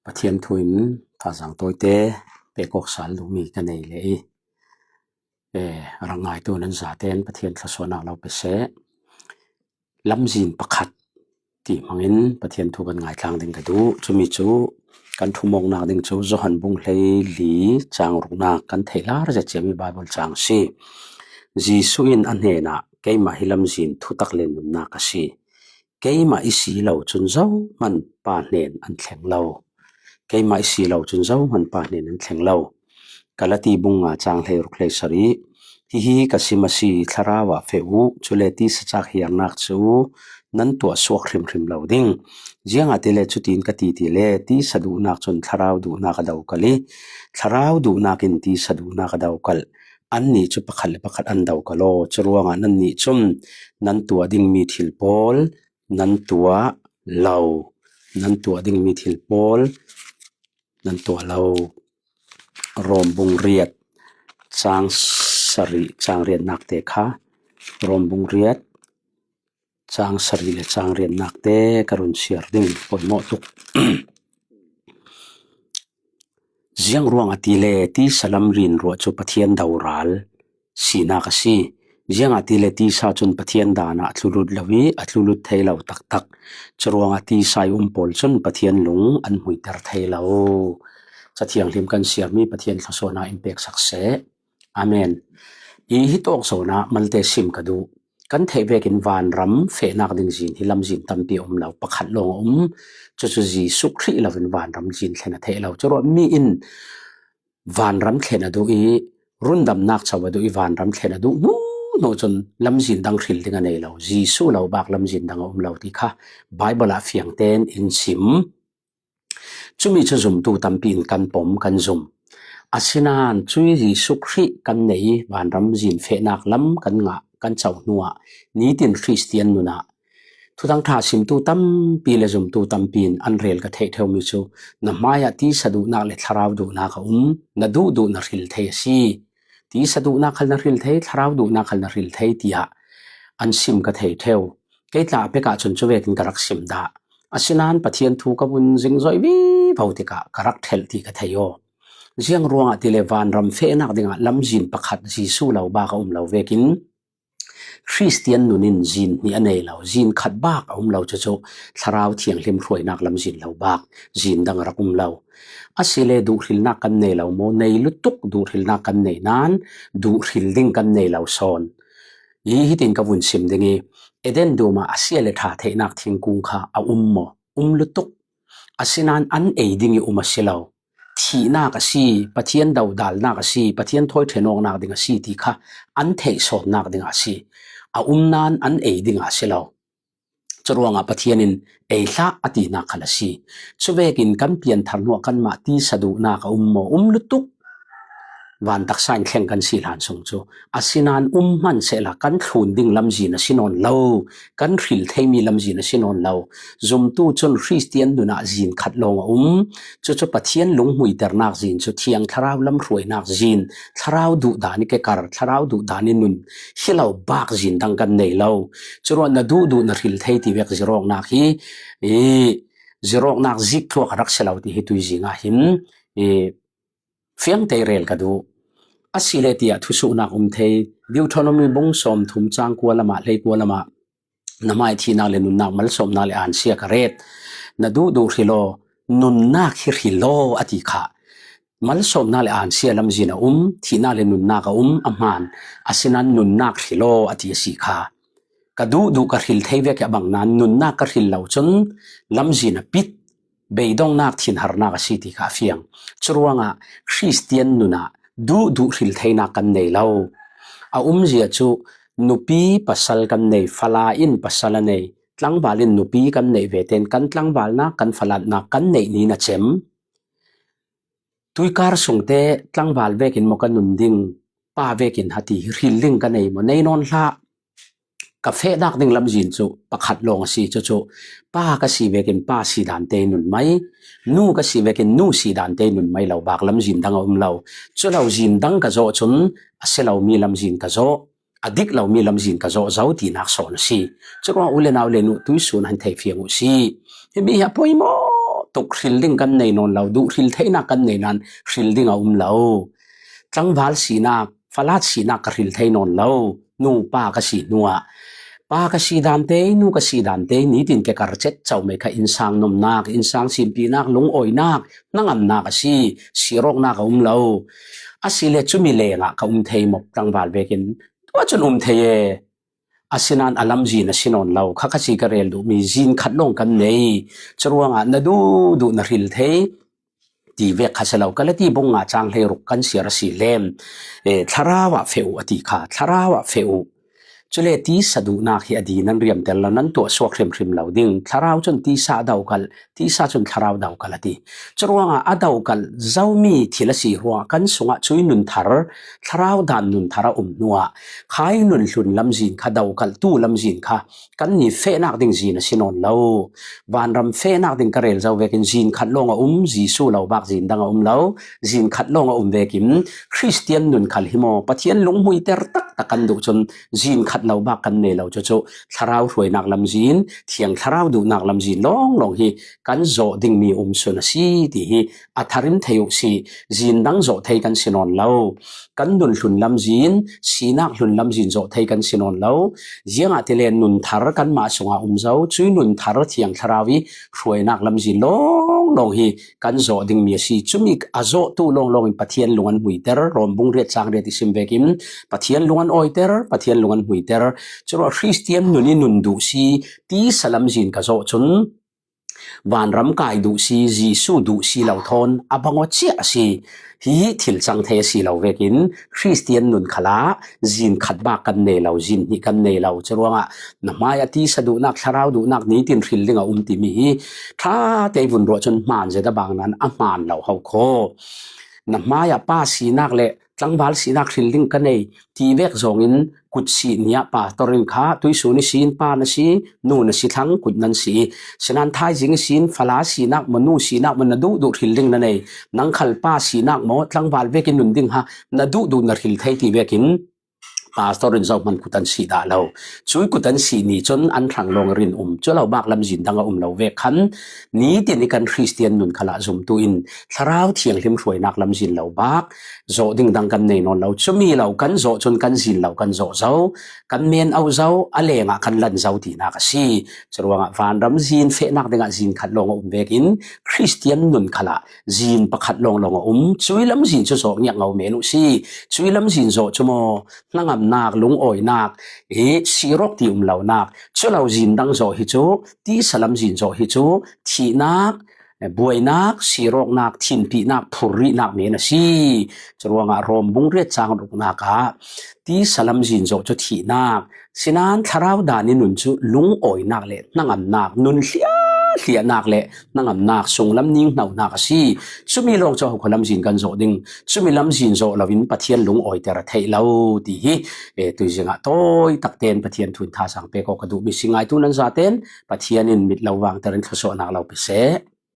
ประเทียนทุนภาษาตัวเตเปกอกสารลูมีกันเลยรังไงตัวนั้นสาเตนประเทียนทศนาเราไปเสลำจีนประคัดที่มังอินประเทียนทุกันไงกลางดึงกระดูจุมีจูกันทุมงนาดึงจูจหันบุงเลยหลีจางรุนากันเทลาร์จะเจมีไบเบิลจางซีจีสุอินอันเฮนะเกยมาฮิลำจีนทุตักเลนนุนนากซีเกยมาอิสีเหล่าจุนเจ้ามันปาเนนอันแข็งเหล่าเกยมาอิสีเหล่าจุนเจ้ามันปาเนนอันแข็งเหล่ากะละตีบุงงาจางเลยรุกเลยสรีฮิกสิมาซีทาราวะเฟอูจุเลติสจากเฮียงนักจูนั้นตัวสวกริมเหล่าดิ้งเจียงอาทิเลจุตินกติติเลตีสะดูนักจนทาราวดูนักดาวกะลีทาราวดูนักินตีสะดูนักดาวกะลอันนี้จุปะขัดอันดาวกะโลจรวงอันนี้จุมนั้นตัวดิ้งมีทิลโพลนั้นตัวเหล่านั้นตัวดิ้งมีทิลโพลนั้นตัวเหล่ารวมบุงเรียดจางสรีจางเรียนนักเตคะรวมบุงเรียดจางสรีและจางเรียนนักเตกรุณเสียร์ดิ้งปนหมอตุกเจียงรวงอติเลตีสลัมรินรัวจุปะเทียนดาวรัลสีนักสีเจียงอติเลตีสาจุนปะเทียนดานะอัตลุดลวีอัตลุดเทลาวตักจรวงอติสายปอลจุนปะเทียนหลงอันหุยเตอร์เทลาวจะเทียงลิมกันเสียมีปะเทียนทศนาอิมเปกสักเสอาเมนอีฮิตอกโซนามัลเตซิมกดูกันเทเวกินวานรัมเฟนักดิงจินฮิลัมจินตัมปีเหล่าประคัดลงจุจีสุครีลาวินวานรัมจินเทนเทเหล่าจรวมีอินวานรัมเทนดูอีรุนดำนักชาวดูอีวานรัมเทนดูโนจนลัมจินดังคริลดิงอันเหล่าจีสูเหล่าบากลัมจินดังเหล่าที่ค่ะไบเบิลอาเฟียงเตนอินซิมจุมีจะจุมตูตัมปีนกันปมกันจุมอาศินานจุยจีสุครีกันในวานรัมจินเฟนักลัมกันงะกันเจ้าหนัวนี้ตินคริสเตียนนุนะทุตังท่าสิมตูตัมปีเลจุมตูตัมปีนอันเรลกะเทเทวมิจูนมายาตีสะดูนักเลทราวดูนักนดูนักริลเทซีตีสะดูนักขลนริลเททราวดูนักขลนริลเทตียอันสิมกะเทเทวเกตลาเปกะจนจเวกินกรักสิมดาอาศินานปะเทียนทูกบุนจิงจอยบีเผาติกะกรักเทลตีกะเทโยเจียงรวงอติเลวานรัมเฟนักดิงะลัมจินประคัดจีสูเหล่าบากเหล่าเวกินคริสเตียนนุนินจีนนี่อันเหล่าจีนขัดบากเหล่าจะโจทาราวเทียงเลียมรวยนักลัมจินเหล่าบากจีนดังรักเหล่าอาศิเลดูริลนักกันเหล่าโมในลุตุกดูริลนักกันเหนั้นดูริลดิ้งกันเหล่าซอนยี่หิตินกบุนซิมดิงเอเดนดูมาอาศิเลท่าเทนักทิ้งกุงค่ะเอาโมลุตุกอาศินันอันเอดิ้งมาสิเหล่าที่นักสีปะเทียนดาวดัลนักสีปะเทียนถอยเทนองนักดิงสีที่ค่ะอันเทสอนนักดิงสีเอานานอันเอดิงสีเราจรวงปะเทียนินเอล่าอดีนักขลสีชเวกินกันเปลี่ยนทางหัวกันมาที่สะดุนักโมลุตุกวันตักสันแข่งกันสีหลานสงจูอาศินานมันเสละกันขุนดิ่งลำจีนสินอนเล่ากันริลเทมีลำจีนสินอนเล่าจุมตู้จนคริสเตียนดูนักจีนขัดลงจุปะเทียนลงหุยเตอร์นักจีนจุเทียงทาราวลำรวยนักจีนทาราวดูดานิเกการทาราวดูดานินุนเฮล่าบากจีนดังกันในเล่าจรวนนดูนริลเทที่เวกจิรองนักฮีจิรองนักจิกทัวกรักเสลาที่เหตุจิงาหินเฟียงเตเรลกดูอาศิเลตียทุสุนักเทดิวทอนมีบงสมทุมจางกัวละมาเลยกัวละมานามายที่นาเลนุนนักมัลสมนาเลอันเสียกเรตนดูฮิโลนุนนักฮิโลอติขะมัลสมนาเลอันเสียลำจีนะที่นาเลนุนนักอามันอาศินันนุนนักฮิโลอติสิขะกะดูกะฮิลเทเวกะบังนันนุนนักกะฮิลเหล่าจนลำจีนะปิดเบยดงนักทินหารนักสิติขะเฟียงจรวงคริสเตียนนุนะดูริลเทนักกันในเล่าเจียจูนุปีปัสสลกันในฟลาอินปัสสลในตั้งบาลินนุปีกันในเวเทนกันตั้งบาลนักกันฟลานักกันในนี้นะเจมตุยการส่งเตตั้งบาลเวกินมกันนุนดิ่งป้าเวกินฮัติริลลิงกันในมันในนอนละกาแฟนักดิ่งลำจินจูประคัดลงสีจูป้าก็สีเวกินป้าสีดานเตนุนไหมนูก็สีเวกินนูสีดานเตนุนไหมเราบากลำจินดังเราจูเราจินดังก็โจจนเสเรามีลำจินก็โจอดิกเรามีลำจินก็โจเจ้าตีนักสอนสีจูว่าอุเลนาอุเลนุตุยสุนหันเทฟียงอุสีมีฮะพอยมอ ตุกริลดิ้งกันในนนเราดูริลเทนักกันในนั้นริลดิ้งเราจังวาลสีนักฟลาดสีนักกริลเทนนเรานูป้ากสีนัวป้ากสีดานเตนูกสีดานเตนี้ตินแกกระเจ็ดเจ้าไม่ค่ะอินสังนมนักอินสังสิมปีนักลงอ้อยนักนั่งนักสีรกนักเราอาศิเลจุมิเลงะกับเทยมกจังวาลเวกินตัวจนเทยอาศินันอัลลัมจีนสินนเราข้าสีกระเรลดูมีจีนขัดลงกันในจรวงนดูนริลเทที่เวกข้าเราก็เลยที่บงอาจางเฮรุกันเสียรสีเลมทาราวะเฟวอติขาทาราวะเฟวจุเลที่สะดุนักเฮียดีนั้นเรียมแต่ละนั้นตัวสวกริมเราดิ่งทาราวจนที่สาดาวกัลที่สาจนทาราวดาวกัลที่จรวงอาดาวกัลเจ้ามีที่ละสีรัวกันสงะช่วยนุนทาราวดานนุนทารานัวขายนุนลุนลำจีนข้าดาวกัลตู้ลำจีนข้ากันนี่เฟนักดิ่งจีนสินนเราวันรำเฟนักดิ่งกระเรลเจ้าเวกินจีนขัดลงจีสู้เราบักจีนดังเราจีนขัดลงเวกินคริสเตียนนุนขัลฮิโมปะเทียนลงมุยเตอร์ตักตะกันดูจนจีนขัดเราบักกันเนเราโจทาราวรวยนักลำจีนเทียงทาราวดูนักลำจีนลองฮีกันโจดิ่งมีสุนสีที่อัฐริมเทยุสีจีนดังโจเทกันสินนเรากันนุนลุนลำจีนสีนักลุนลำจีนโจเทกันสินนเรายังอาทิเลนุนทารกันมาสงะเจ้าช่วยนุนทารเทียงทาราวีรวยนักลำจีนลองฮีกันโจดิ่งมีสีจุมิกอาโจตู้ลองปะเทียนลงอันหุยเตอร์รวมบุงเรียดจางเรียดิสิมเวกิมปะเทียนลงอันออยเตอร์ปะเทียนลงอันหุยเตอร์จนว่าคริสเตียนนุนี่นุนดูสีที่สลัมจีนกะโจจนวันรำกายดูสีจีสูดูสีเหล่าทนอบังวเชียสีฮีทิลจังเทสีเหล่าเวกินคริสเตียนนุนขลาจีนขัดบากันเนเหล่าจีนนี่กันเนเหล่าจรวงะนมายที่สะดุนักชาราวดูนักนี้ตินริลลิงติมีถ้าเทวุนรัวจนมันจะได้บางนั้นอมานเหล่าเขาโคนมายป้าสีนักเละจังบาลสีนักริลลิงกันเนที่เวกจงอินกุดสีเนียป้าตอรินข้าตุยสูนิสีนป้านสีนูนสีทั้งกุดนันสีฉะนั้นท้ายจิงสีนฟลาสีนักมนูสีนักมันดูริลลิงนั่นเองนังขัลป้าสีนักโมจังบาลเวกินนุนดิ้งฮะดูนริลไทยที่เวกินป้าตอรินเรามันกุดันสีดาเราช่วยกุดันสีนี้จนอันทางลงรินจนเราบักลำจินดังเราเวคันนี้ที่นี่กันคริสเตียนนุนขลาจุมตุอินทาราวเทียงลิมรวยนักลำจินเราบักโจดิ่งดังกันในนนเราจะมีเรากันโจจนกันจินเรากันโจเจ้ากันเมียนเอาเจ้าอะไรงะกันลันเจ้าตีนักสีจรวงะฟันรำจินเฟนักdenganจินขัดลงเวกินคริสเตียนนุนขลาจินประคัดลงช่วยลำจินจะโจเนี่ยเราเมนุสีช่วยลำจินโจจะโมนั่งนักลุงอ้อยนักสีรกที่เหล่านักช่วยเราจินดังโจฮิจูที่สลัมจินโจฮิจูที่นักบวยนักสีรกนักทินปีนักทุรินักเมนสีจรวงอารมณ์บุงเรียดจางรุกนักที่สลัมจินโจจะที่นักสินันทาราวดานินุนจูลุงอ้อยนักเล่นั่งนักนุนเสียนักเล่นั่งนักส่งลำนิ่งหนาวนักสีชุมีลงจะหุกลำจินกันโจดิ่งชุมีลำจินโจเราวินปะเทียนลุงอ้อยแต่ละเทเราดีตุยจิงะโต้ยตักเตนปะเทียนทุนท่าสังเปกกระดูมิสิงไงตุนันซาเตนปะเทียนินมิดเราวางแต่เรื่องขโสนักเราไปเส